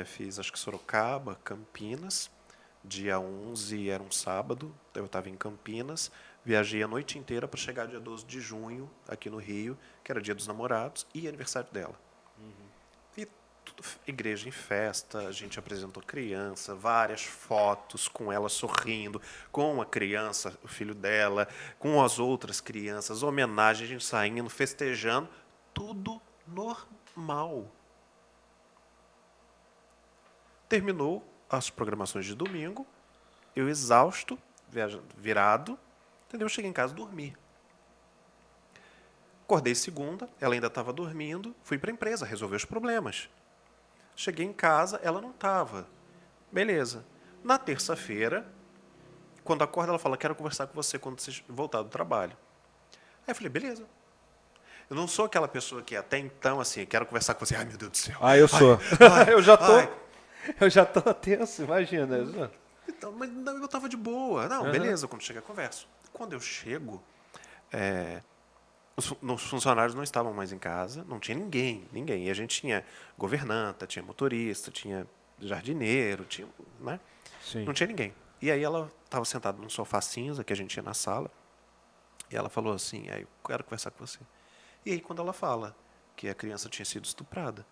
Fiz, acho que Sorocaba, Campinas. Dia 11 era um sábado, eu estava em Campinas. Viajei a noite inteira para chegar dia 12 de junho, aqui no Rio, que era dia dos namorados e aniversário dela. E tudo, igreja em festa, a gente apresentou criança, várias fotos com ela sorrindo, com a criança, o filho dela, com as outras crianças, homenagem, a gente saindo, festejando, tudo normal. Terminou as programações de domingo, eu exausto, virado, entendeu? Cheguei em casa e dormi. Acordei segunda, ela ainda estava dormindo, fui para a empresa resolver os problemas. Cheguei em casa, ela não estava. Beleza. Na terça-feira, quando acorda, ela fala, quero conversar com você quando você voltar do trabalho. Aí eu falei, beleza. Eu não sou aquela pessoa que até então, assim, quero conversar com você. Ai, meu Deus do céu. Ah, eu sou. Ai, eu já tô. ai. Eu já tô tenso, imagina. Então, mas não, eu estava de boa. Não, beleza, quando chega, eu converso. Quando eu chego, os funcionários não estavam mais em casa, não tinha ninguém. E a gente tinha governanta, tinha motorista, tinha jardineiro, tinha, né? Sim. Não tinha ninguém. E aí ela estava sentada num sofá cinza que a gente tinha na sala, e ela falou assim, aí eu quero conversar com você. E aí quando ela fala que a criança tinha sido estuprada,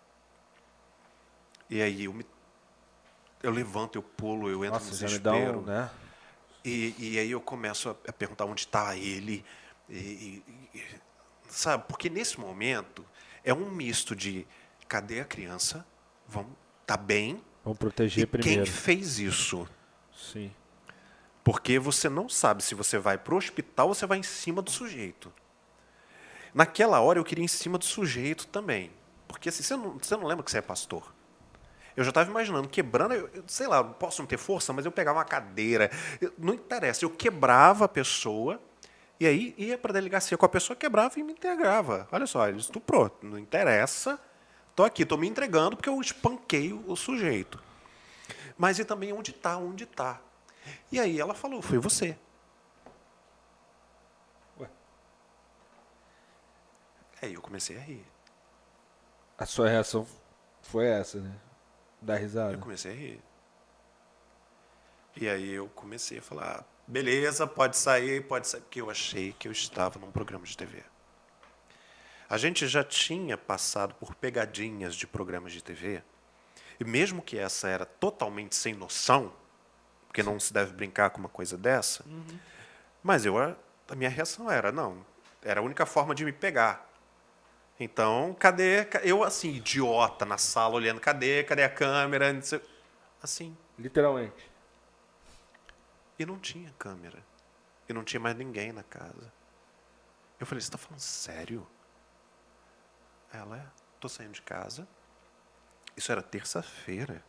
e aí eu levanto, eu pulo, eu entro no Nossa, já me desespero. dá um, né? E aí eu começo a perguntar onde está ele. Sabe? Porque nesse momento é um misto de cadê a criança? Vamos, tá bem? Vamos E proteger quem primeiro. fez isso? Sim. Porque você não sabe se você vai pro hospital ou você vai em cima do sujeito. Naquela hora eu queria ir em cima do sujeito também. Porque assim, você não lembra que você é pastor? Eu já estava imaginando, quebrando, sei lá, posso não ter força, mas eu pegava uma cadeira, não interessa, eu quebrava a pessoa, e aí ia para a delegacia com a pessoa, quebrava e me integrava. Olha só, ele estuprou, não interessa, estou aqui, estou me entregando porque eu espanquei o sujeito. Mas e também onde está, onde está? E aí ela falou, foi você. Ué. Aí eu comecei a rir. A sua reação foi essa, né? Dar Eu risada. comecei a rir. E aí eu comecei a falar, beleza, pode sair, porque eu achei que eu estava num programa de TV. A gente já tinha passado por pegadinhas de programas de TV, e mesmo que essa era totalmente sem noção, porque não se deve brincar com uma coisa dessa, mas a minha reação era, não, era a única forma de me pegar. Então, cadê? Eu, assim, idiota, na sala, olhando, cadê a câmera? Assim. Literalmente. E não tinha câmera. E não tinha mais ninguém na casa. Eu falei, você tá falando sério? Ela, tô saindo de casa. Isso era terça-feira.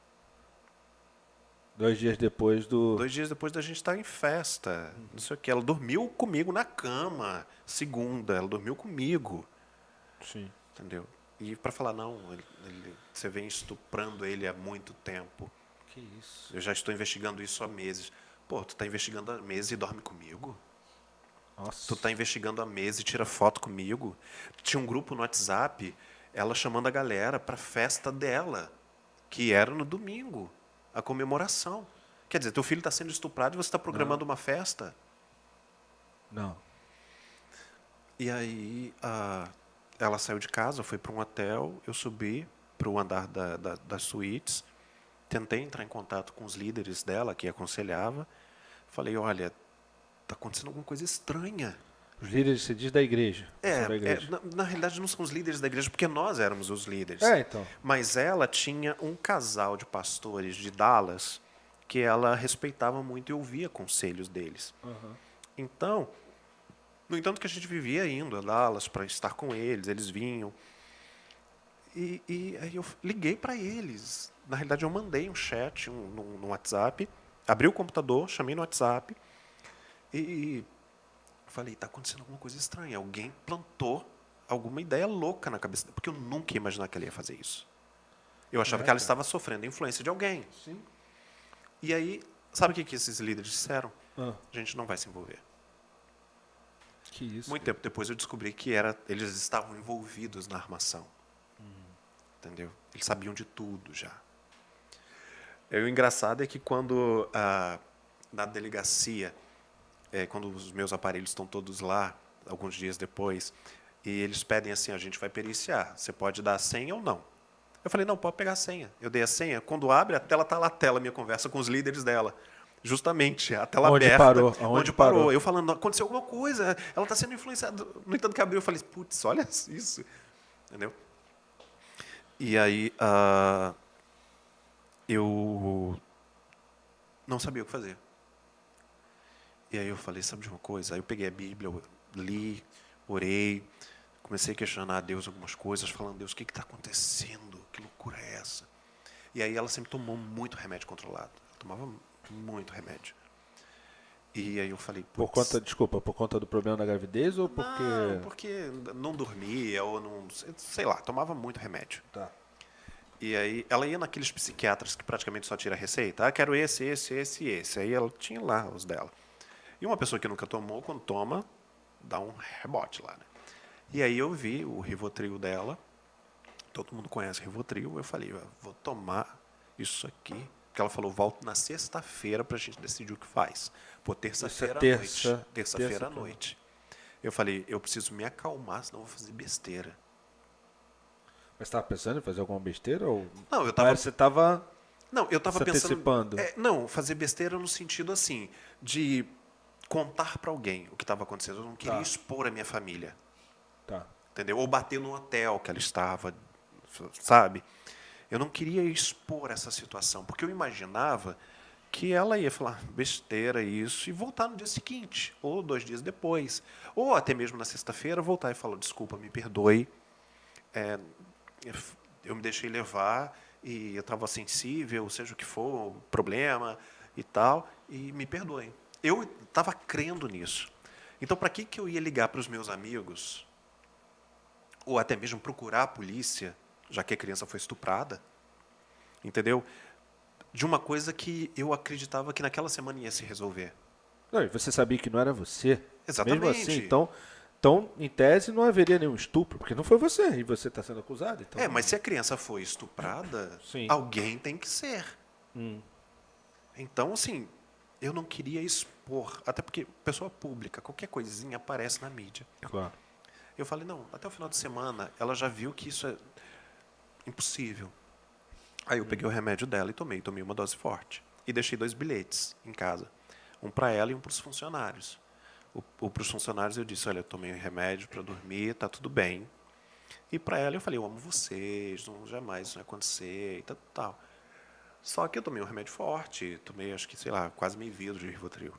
2 dias depois do... 2 dias depois da gente estar em festa. Não sei o que. Ela dormiu comigo na cama. Segunda, ela dormiu comigo. Sim. Entendeu? E pra falar, não, você vem estuprando ele há muito tempo. Que isso? Eu já estou investigando isso há meses. Pô, tu tá investigando há meses e dorme comigo? Nossa. Tu tá investigando há meses e tira foto comigo? Tinha um grupo no WhatsApp, ela chamando a galera pra festa dela, que era no domingo, a comemoração. Quer dizer, teu filho está sendo estuprado e você está programando uma festa? Não. E aí ela saiu de casa, foi para um hotel, eu subi para o andar das suítes, tentei entrar em contato com os líderes dela, que aconselhava, falei, olha, está acontecendo alguma coisa estranha. Os líderes, você diz da igreja. São da igreja. Na realidade não são os líderes da igreja, porque nós éramos os líderes. Então. Mas ela tinha um casal de pastores de Dallas que ela respeitava muito e ouvia conselhos deles. Então, no entanto que a gente vivia indo a Dallas para estar com eles vinham. E aí eu liguei para eles. Na realidade eu mandei um chat no WhatsApp, abri o computador, chamei no WhatsApp e falei, está acontecendo alguma coisa estranha. Alguém plantou alguma ideia louca na cabeça dela, porque eu nunca ia imaginar que ela ia fazer isso. Eu achava que ela estava sofrendo a influência de alguém. Sim. E aí, sabe o que esses líderes disseram? Ah. A gente não vai se envolver. Que isso? Muito tempo depois eu descobri que eles estavam envolvidos na armação. Entendeu? Eles sabiam de tudo já. O engraçado é que quando na delegacia, quando os meus aparelhos estão todos lá, alguns dias depois, e eles pedem assim, a gente vai periciar, você pode dar a senha ou não. Eu falei, não, pode pegar a senha. Eu dei a senha, quando abre, a tela está lá, minha conversa com os líderes dela. Justamente, a tela Onde aberta. parou? Onde parou. Eu falando, aconteceu alguma coisa, ela está sendo influenciada. No entanto que abriu, eu falei, putz, olha isso. Entendeu? E aí, eu não sabia o que fazer. E aí eu falei, sabe de uma coisa? Aí eu peguei a Bíblia, eu li, orei, comecei a questionar a Deus algumas coisas, falando, Deus, o que está acontecendo? Que loucura é essa? E aí ela sempre tomou muito remédio controlado. Ela tomava muito remédio. E aí eu falei, putz, por conta do problema da gravidez ou porque... Não, porque não dormia, ou não, sei lá, tomava muito remédio. Tá. E aí ela ia naqueles psiquiatras que praticamente só tira receita. Ah, quero esse. Aí ela tinha lá os dela. E uma pessoa que nunca tomou, quando toma, dá um rebote lá, né? E aí eu vi o Rivotril dela. Todo mundo conhece Rivotril. Eu falei, vou tomar isso aqui. Porque ela falou, volto na sexta-feira pra gente decidir o que faz. Pô, terça-feira à noite. Terça-feira à noite. Eu falei, eu preciso me acalmar, senão eu vou fazer besteira. Mas você estava pensando em fazer alguma besteira? Ou... Não, eu tava... Você estava... Não, eu estava pensando... antecipando. Não, fazer besteira no sentido assim, de contar para alguém o que estava acontecendo. Eu não queria expor a minha família. Tá. Entendeu? Ou bater no hotel que ela estava, sabe? Eu não queria expor essa situação, porque eu imaginava que ela ia falar besteira isso e voltar no dia seguinte, ou 2 dias depois, ou até mesmo na sexta-feira voltar e falar, desculpa, me perdoe, eu me deixei levar e eu estava sensível, seja o que for, o problema e tal, e me perdoem. Eu estava crendo nisso. Então, para que eu ia ligar para os meus amigos, ou até mesmo procurar a polícia, já que a criança foi estuprada, entendeu? De uma coisa que eu acreditava que naquela semana ia se resolver. Não, e você sabia que não era você. Exatamente. Mesmo assim, então, em tese, não haveria nenhum estupro, porque não foi você, e você está sendo acusado. Então... mas se a criança foi estuprada, Sim. alguém tem que ser. Então, assim, eu não queria expor, até porque pessoa pública, qualquer coisinha aparece na mídia. Claro. Eu falei, não, até o final de semana, ela já viu que isso é impossível. Aí eu peguei o remédio dela e tomei uma dose forte. E deixei 2 bilhetes em casa. Um para ela e um para os funcionários. Para os funcionários eu disse, olha, eu tomei um remédio para dormir, tá tudo bem. E para ela eu falei, eu amo vocês, jamais isso vai acontecer e tal. Só que eu tomei um remédio forte, tomei, acho que, sei lá, quase meio vidro de Rivotril.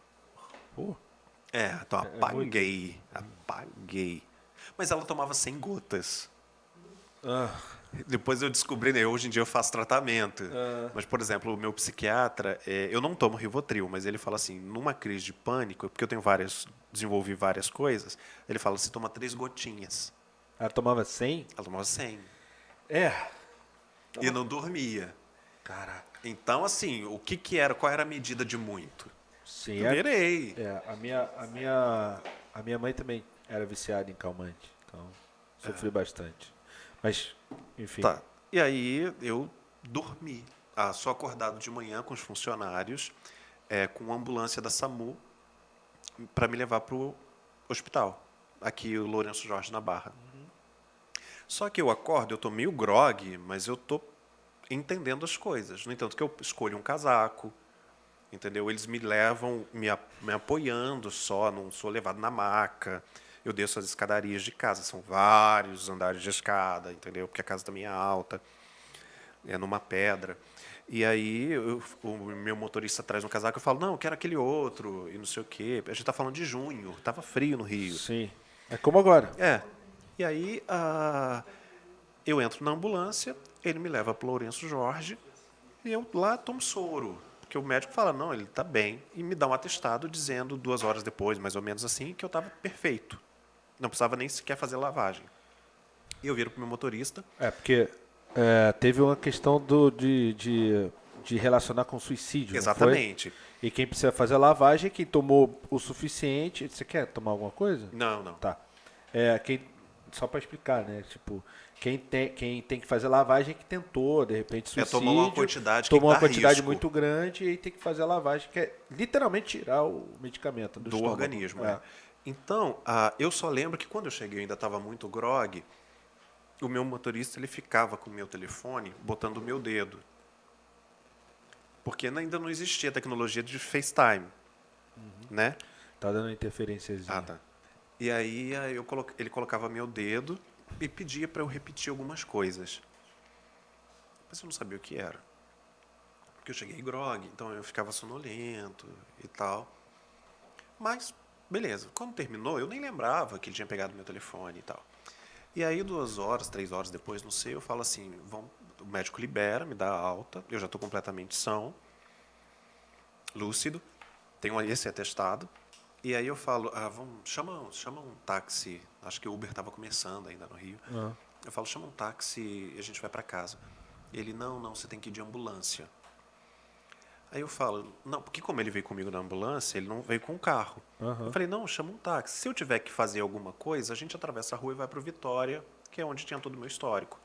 Pô. Então apaguei. Mas ela tomava 100 gotas. Depois eu descobri, né, hoje em dia eu faço tratamento. Mas, por exemplo, o meu psiquiatra, eu não tomo Rivotril, mas ele fala assim, numa crise de pânico, porque eu desenvolvi várias coisas, ele fala, você toma 3 gotinhas. Ela tomava 100? Ela tomava 100. Então... E não dormia. Caraca. Então, assim, qual era a medida de muito? Sim, eu virei. A minha mãe também era viciada em calmante, então sofri bastante. Mas, enfim. Tá. E aí eu dormi. Só acordado de manhã com os funcionários, com uma ambulância da SAMU, para me levar para o hospital. Aqui, o Lourenço Jorge, na Barra. Só que eu acordo, eu tô meio grogue, mas eu tô entendendo as coisas. No entanto, que eu escolho um casaco, entendeu? Eles me levam, me apoiando só, não sou levado na maca. Eu desço as escadarias de casa, são vários andares de escada, entendeu? Porque a casa também é alta, é numa pedra. E aí o meu motorista traz um casaco, eu falo, não, eu quero aquele outro, e não sei o quê. A gente está falando de junho, estava frio no Rio. Sim, é como agora. E aí eu entro na ambulância, ele me leva para o Lourenço Jorge, e eu lá tomo soro. Porque o médico fala, não, ele está bem, e me dá um atestado dizendo 2 horas depois, mais ou menos assim, que eu estava perfeito. Não precisava nem sequer fazer lavagem. E eu viro para o meu motorista. Porque teve uma questão de relacionar com suicídio. Exatamente. E quem precisa fazer a lavagem é quem tomou o suficiente. Você quer tomar alguma coisa? Não. Tá. Só para explicar, né? Tipo, Quem tem que fazer lavagem é que tentou, de repente, suicídio. Tomou uma quantidade que tomou uma dá quantidade risco muito grande e aí tem que fazer a lavagem, que é literalmente tirar o medicamento do estômago. organismo. Então, eu só lembro que quando eu cheguei eu ainda estava muito grogue. O meu motorista ele ficava com o meu telefone botando o meu dedo. Porque ainda não existia a tecnologia de FaceTime. Né? Tá dando interferênciazinha. Tá. E aí ele colocava meu dedo e pedia para eu repetir algumas coisas. Mas eu não sabia o que era. Porque eu cheguei grogue, então eu ficava sonolento e tal. Mas, beleza. Quando terminou, eu nem lembrava que ele tinha pegado meu telefone e tal. E aí, 2 horas, 3 horas depois, não sei, eu falo assim, o médico libera, me dá alta, eu já estou completamente são, lúcido, tenho esse atestado. E aí eu falo, chama um táxi, acho que o Uber estava começando ainda no Rio. Eu falo, chama um táxi e a gente vai para casa. Ele, não, você tem que ir de ambulância. Aí eu falo, não, porque como ele veio comigo na ambulância, ele não veio com o carro. Eu falei, não, chama um táxi. Se eu tiver que fazer alguma coisa, a gente atravessa a rua e vai para o Vitória, que é onde tinha todo o meu histórico.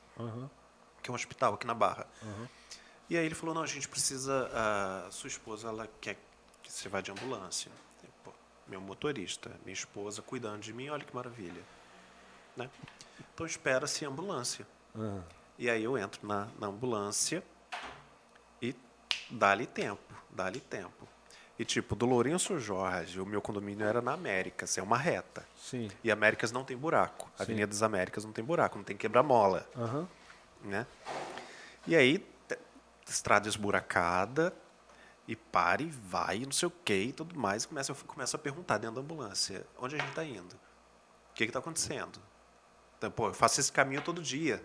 Que é um hospital aqui na Barra. E aí ele falou, não, a gente precisa, a sua esposa, ela quer que você vá de ambulância. Pô, meu motorista, minha esposa cuidando de mim, olha que maravilha. Né? Então espera-se a ambulância. E aí eu entro na ambulância e dá-lhe tempo. E tipo, do Lourenço Jorge, o meu condomínio era na Américas, é uma reta. Sim. E Américas não tem buraco. A Avenida das Américas não tem buraco, não tem quebra-mola. Né? E aí, estrada esburacada, e para e vai, não sei o que e tudo mais. E começa a perguntar dentro da ambulância, onde a gente está indo? O que está acontecendo? Então, pô, eu faço esse caminho todo dia.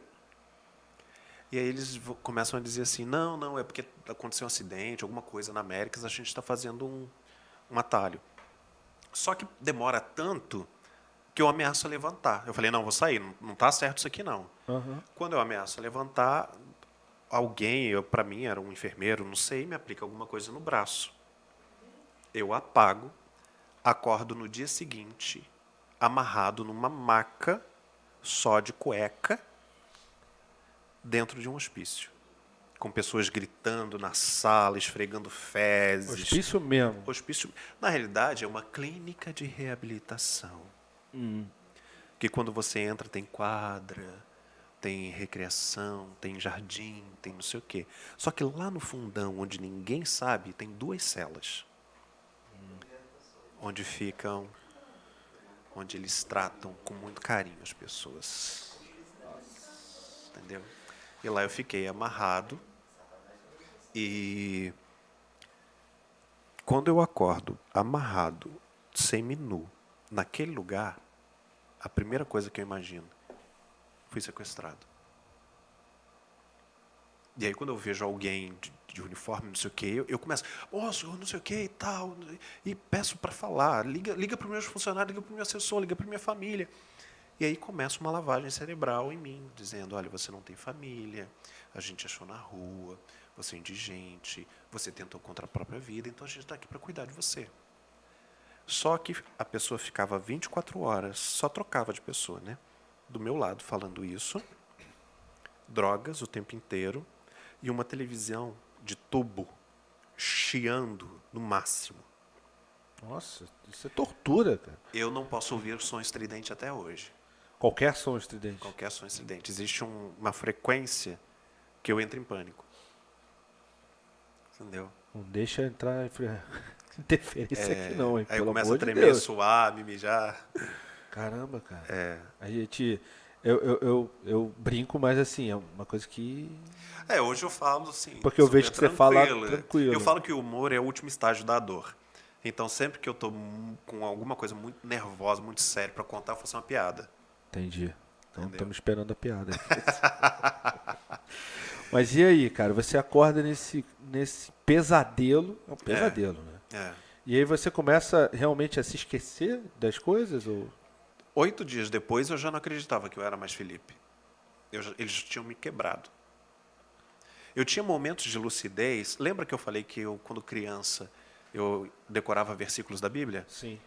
E aí eles começam a dizer assim, não, é porque aconteceu um acidente, alguma coisa na Américas, a gente está fazendo um atalho. Só que demora tanto que eu ameaço a levantar. Eu falei, não, vou sair, não está certo isso aqui não. Quando eu ameaço a levantar, alguém, para mim era um enfermeiro, não sei, me aplica alguma coisa no braço. Eu apago, acordo no dia seguinte, amarrado numa maca só de cueca, dentro de um hospício. Com pessoas gritando na sala, esfregando fezes. Hospício mesmo? Hospício, na realidade, é uma clínica de reabilitação. Que quando você entra tem quadra, tem recreação, tem jardim, tem não sei o quê. Só que lá no fundão, onde ninguém sabe, tem 2 celas. Onde eles tratam com muito carinho as pessoas. Entendeu? E lá eu fiquei amarrado e quando eu acordo amarrado, semi-nu, naquele lugar, a primeira coisa que eu imagino, fui sequestrado. E aí quando eu vejo alguém de uniforme, não sei o quê, eu começo, senhor, não sei o quê e tal, e peço para falar, liga para os meus funcionários, liga para o meu assessor, liga para minha família. E aí começa uma lavagem cerebral em mim, dizendo, olha, você não tem família, a gente achou na rua, você é indigente, você tentou contra a própria vida, então a gente está aqui para cuidar de você. Só que a pessoa ficava 24 horas, só trocava de pessoa, né? Do meu lado falando isso, drogas o tempo inteiro e uma televisão de tubo chiando no máximo. Nossa, isso é tortura, cara. Eu não posso ouvir som estridente até hoje. Qualquer som estridente? Qualquer som estridente. Existe uma frequência que eu entro em pânico. Entendeu? Não deixa entrar interferência aqui não, hein? Aí eu Pelo começo amor a de tremer, Deus. suar, me mijar. Caramba, cara. A gente... Eu brinco, mas assim, é uma coisa que... Hoje eu falo assim... Porque eu vejo que você fala tranquilo. Eu falo que o humor é o último estágio da dor. Então sempre que eu tô com alguma coisa muito nervosa, muito séria pra contar, eu faço uma piada. Entendi. Então estamos esperando a piada. Mas e aí, cara? Você acorda nesse pesadelo. É um pesadelo, né? E aí você começa realmente a se esquecer das coisas? Ou... 8 dias depois eu já não acreditava que eu era mais Felipe. Eles tinham me quebrado. Eu tinha momentos de lucidez. Lembra que eu falei que eu, quando criança, eu decorava versículos da Bíblia? Sim.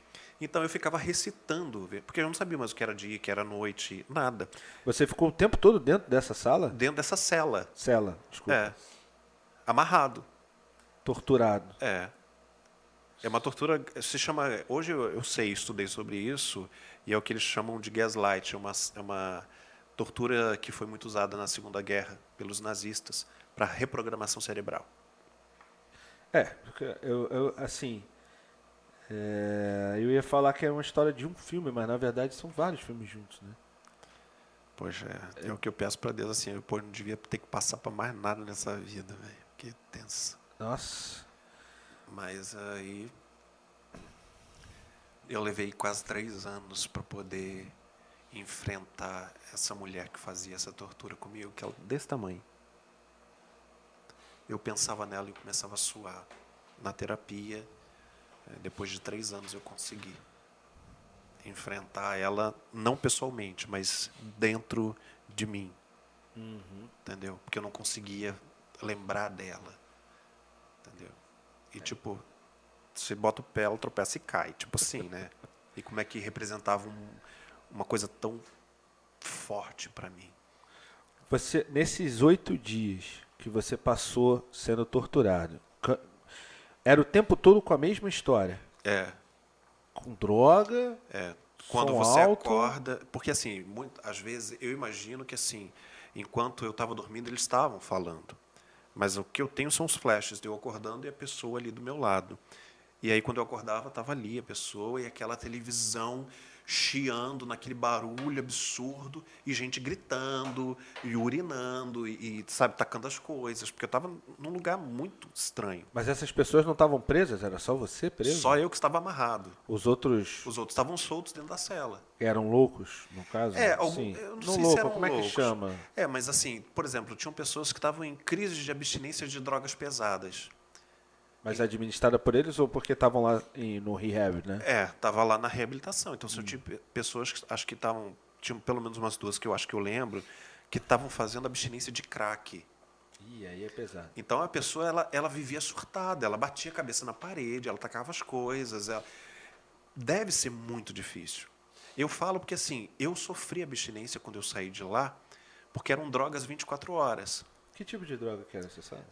Então eu ficava recitando, porque eu não sabia mais o que era dia, o que era noite, nada. Você ficou o tempo todo dentro dessa sala? Dentro dessa cela. Cela, desculpa. Amarrado. Torturado. É uma tortura, se chama, hoje eu sei, estudei sobre isso, e é o que eles chamam de gaslight, é uma tortura que foi muito usada na Segunda Guerra pelos nazistas para reprogramação cerebral. Eu ia falar que é uma história de um filme, mas na verdade são vários filmes juntos, né? Poxa, é o que eu peço para Deus, assim, eu não devia ter que passar para mais nada nessa vida, velho, que tenso. Nossa. Mas aí eu levei quase 3 anos para poder enfrentar essa mulher que fazia essa tortura comigo, que é desse tamanho. Eu pensava nela e começava a suar. Na terapia, depois de 3 anos eu consegui enfrentar ela, não pessoalmente, mas dentro de mim. Entendeu? Porque eu não conseguia lembrar dela. Entendeu? E tipo, você bota o pé, ela tropeça e cai. Tipo assim, né? E como é que representava uma coisa tão forte para mim. Você, nesses 8 dias que você passou sendo torturado, era o tempo todo com a mesma história? Com droga? Quando som você alto. acorda... Porque assim, às vezes eu imagino que assim, enquanto eu estava dormindo, eles estavam falando. Mas o que eu tenho são os flashes de eu acordando e a pessoa ali do meu lado. E aí, quando eu acordava, estava ali a pessoa e aquela televisão chiando naquele barulho absurdo e gente gritando e urinando e sabe, tacando as coisas. Porque eu estava num lugar muito estranho. Mas essas pessoas não estavam presas? Era só você preso? Só eu que estava amarrado. Os outros estavam soltos dentro da cela. Eram loucos, no caso? Sim. Eu não sei louco, se eram como loucos. É que chama? Mas assim, por exemplo, tinham pessoas que estavam em crise de abstinência de drogas pesadas. Mas administrada por eles ou porque estavam lá no rehab, né? Estava lá na reabilitação. Então, tinha pessoas que acho que estavam, tinham pelo menos umas 2 que eu acho que eu lembro, que estavam fazendo abstinência de crack. Ih, aí é pesado. Então, a pessoa, ela vivia surtada, ela batia a cabeça na parede, ela tacava as coisas. Deve ser muito difícil. Eu falo porque, assim, eu sofri abstinência quando eu saí de lá, porque eram drogas 24 horas. Que tipo de droga que era, você sabe?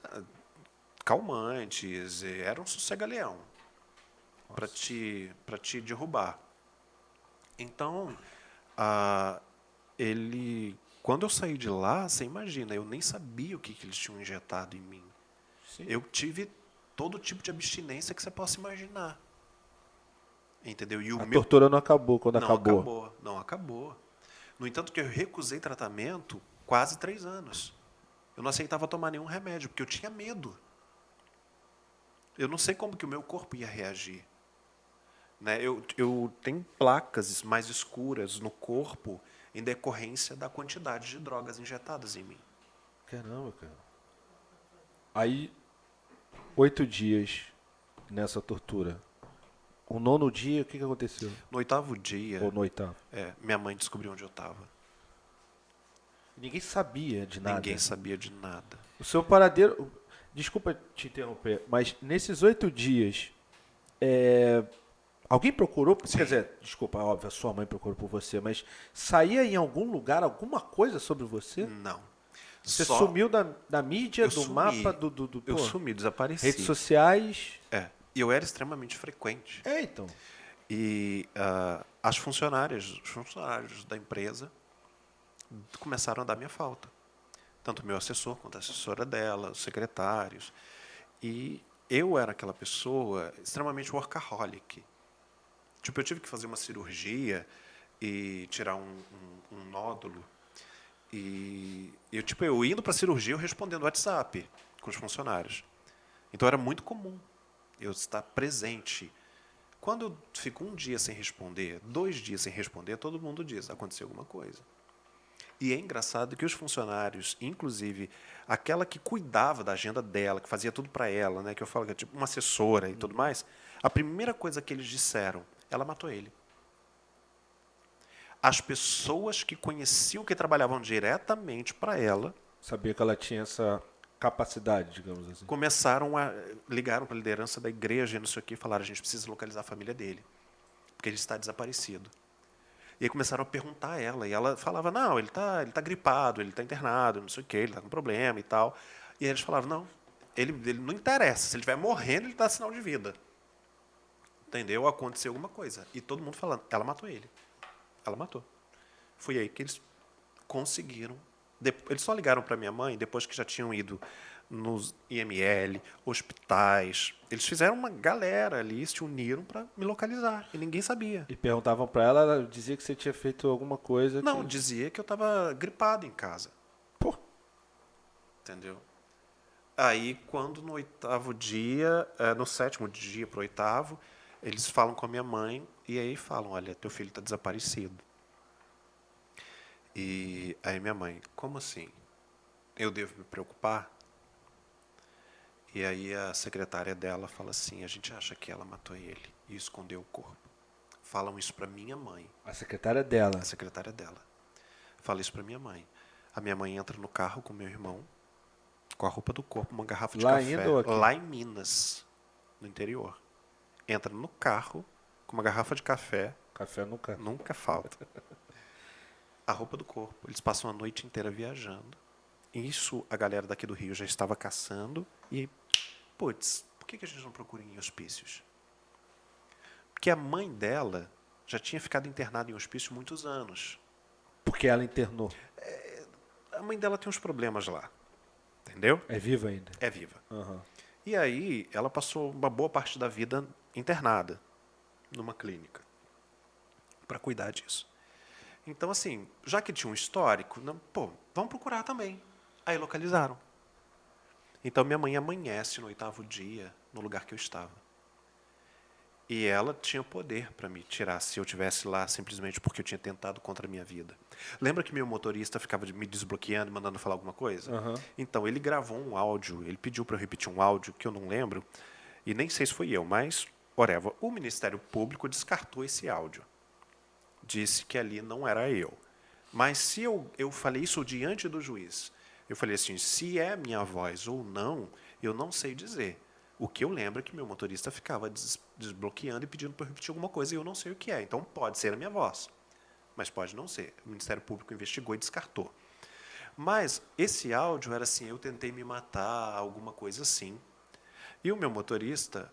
Calmantes, era um sossega-leão para te derrubar. Então, quando eu saí de lá, você imagina, eu nem sabia o que eles tinham injetado em mim. Sim. Eu tive todo tipo de abstinência que você possa imaginar. Entendeu? E a tortura não acabou quando acabou. Não acabou. No entanto, que eu recusei tratamento quase 3 anos. Eu não aceitava tomar nenhum remédio, porque eu tinha medo. Eu não sei como que o meu corpo ia reagir. Né? Eu tenho placas mais escuras no corpo em decorrência da quantidade de drogas injetadas em mim. Caramba, cara. Aí, 8 dias nessa tortura. O 9º dia, o que aconteceu? No 8º dia... Ou no 8º? Minha mãe descobriu onde eu estava. Ninguém sabia de nada. Ninguém sabia de nada. O seu paradeiro... Desculpa te interromper, mas nesses 8 dias, alguém procurou? Sim. Quer dizer, desculpa, óbvio, a sua mãe procurou por você, mas saía em algum lugar alguma coisa sobre você? Não. Você sumiu da mídia, mapa, eu sumi, desapareci. Redes sociais? E eu era extremamente frequente. Então. E os funcionários da empresa começaram a dar minha falta. Tanto o meu assessor quanto a assessora dela, os secretários. E eu era aquela pessoa extremamente workaholic. Tipo, eu tive que fazer uma cirurgia e tirar um nódulo. E eu indo para a cirurgia, eu respondendo WhatsApp com os funcionários. Então, era muito comum eu estar presente. Quando eu fico 1 dia sem responder, 2 dias sem responder, todo mundo diz, aconteceu alguma coisa. E é engraçado que os funcionários, inclusive aquela que cuidava da agenda dela, que fazia tudo para ela, né, que eu falo que é tipo uma assessora e tudo mais, a primeira coisa que eles disseram, ela matou ele. As pessoas que conheciam, que trabalhavam diretamente para ela... Sabia que ela tinha essa capacidade, digamos assim. Ligaram para a liderança da igreja, não sei o quê, e falaram, a gente precisa localizar a família dele. porque ele está desaparecido. E aí começaram a perguntar a ela, e ela falava, não, ele tá gripado, ele está internado, não sei o quê, ele está com problema e tal. E aí eles falavam, não, ele não interessa, se ele estiver morrendo, ele dá sinal de vida. Entendeu? Aconteceu alguma coisa. E todo mundo falando, ela matou ele. Ela matou. Foi aí que eles conseguiram. Eles só ligaram para minha mãe depois que já tinham ido nos IML, hospitais. Eles fizeram uma galera ali, se uniram para me localizar. E ninguém sabia. E perguntavam para ela, ela dizia que você tinha feito alguma coisa. Não, dizia que eu estava gripado em casa. Pô. Entendeu? Aí, quando no 8º dia, no 7º dia pro 8º, eles falam com a minha mãe e aí falam, olha, teu filho está desaparecido. E aí minha mãe, como assim? Eu devo me preocupar? E aí a secretária dela fala assim, a gente acha que ela matou ele e escondeu o corpo. Falam isso para minha mãe. A secretária dela? A secretária dela. Fala isso para minha mãe. A minha mãe entra no carro com meu irmão, com a roupa do corpo, uma garrafa de café. Lá em Minas, no interior. Entra no carro com uma garrafa de café. Café nunca falta. A roupa do corpo. Eles passam a noite inteira viajando. Isso a galera daqui do Rio já estava caçando. E, putz, por que a gente não procura em hospícios? Porque a mãe dela já tinha ficado internada em hospício muitos anos. Porque ela internou? A mãe dela tem uns problemas lá. Entendeu? É viva ainda? É viva. Uhum. E aí, ela passou uma boa parte da vida internada numa clínica para cuidar disso. Então, assim, já que tinha um histórico, vamos procurar também. Aí localizaram. Então, minha mãe amanhece no 8º dia, no lugar que eu estava. E ela tinha poder para me tirar se eu estivesse lá simplesmente porque eu tinha tentado contra a minha vida. Lembra que meu motorista ficava me desbloqueando e mandando falar alguma coisa? Uhum. Então, ele gravou um áudio, ele pediu para eu repetir um áudio que eu não lembro, e nem sei se foi eu, mas, whatever, o Ministério Público descartou esse áudio. Disse que ali não era eu. Mas se eu falei isso diante do juiz, eu falei assim, se é minha voz ou não, eu não sei dizer. O que eu lembro é que meu motorista ficava desbloqueando e pedindo para eu repetir alguma coisa e eu não sei o que é. Então pode ser a minha voz, mas pode não ser. O Ministério Público investigou e descartou. Mas esse áudio era assim, eu tentei me matar, alguma coisa assim. E o meu motorista,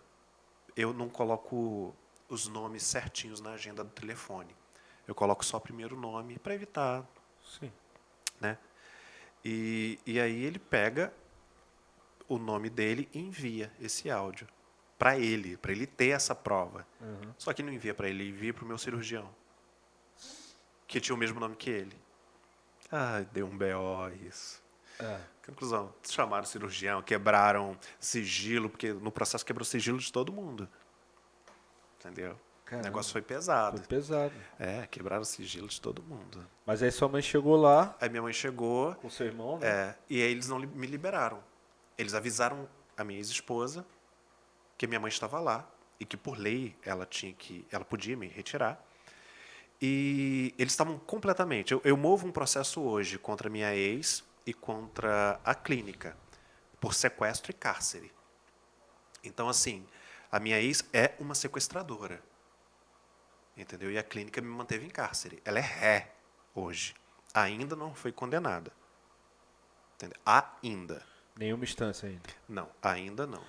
eu não coloco os nomes certinhos na agenda do telefone. Eu coloco só o primeiro nome para evitar. Sim. Né? E aí ele pega o nome dele e envia esse áudio para ele ter essa prova. Uhum. Só que não envia para ele, envia para o meu cirurgião, que tinha o mesmo nome que ele. Deu um BO isso. Conclusão, chamaram o cirurgião, quebraram sigilo, porque no processo quebrou sigilo de todo mundo. Entendeu? Caramba. O negócio foi pesado. Foi pesado. Quebraram o sigilo de todo mundo. Mas aí sua mãe chegou lá. Aí minha mãe chegou. Com seu irmão, né? E aí eles não me liberaram. Eles avisaram a minha ex-esposa que minha mãe estava lá e que por lei ela podia me retirar. E eles estavam completamente... Eu movo um processo hoje contra minha ex e contra a clínica por sequestro e cárcere. Então, assim, a minha ex é uma sequestradora. Entendeu? E a clínica me manteve em cárcere. Ela é ré hoje. Ainda não foi condenada. Entendeu? Ainda. Nenhuma instância ainda? Não, ainda não.